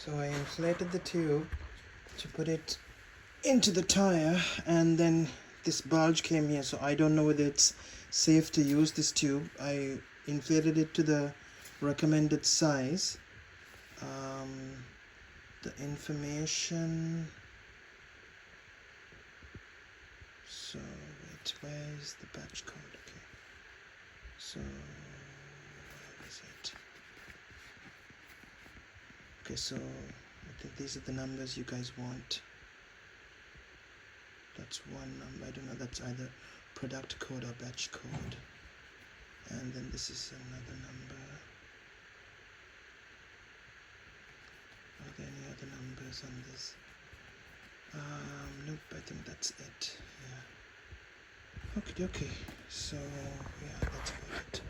So I inflated the tube to put it into the tire, and then this bulge came here, so I don't know whether it's safe to use this tube. I inflated it to the recommended size. The information, so wait, where is the batch code? Okay, so where is it? Okay, so I think these are the numbers you guys want. That's one number. I don't know, that's either product code or batch code. And then this is another number. Are there any other numbers on this? Nope, I think that's it. Yeah. Okay, so yeah, that's about it.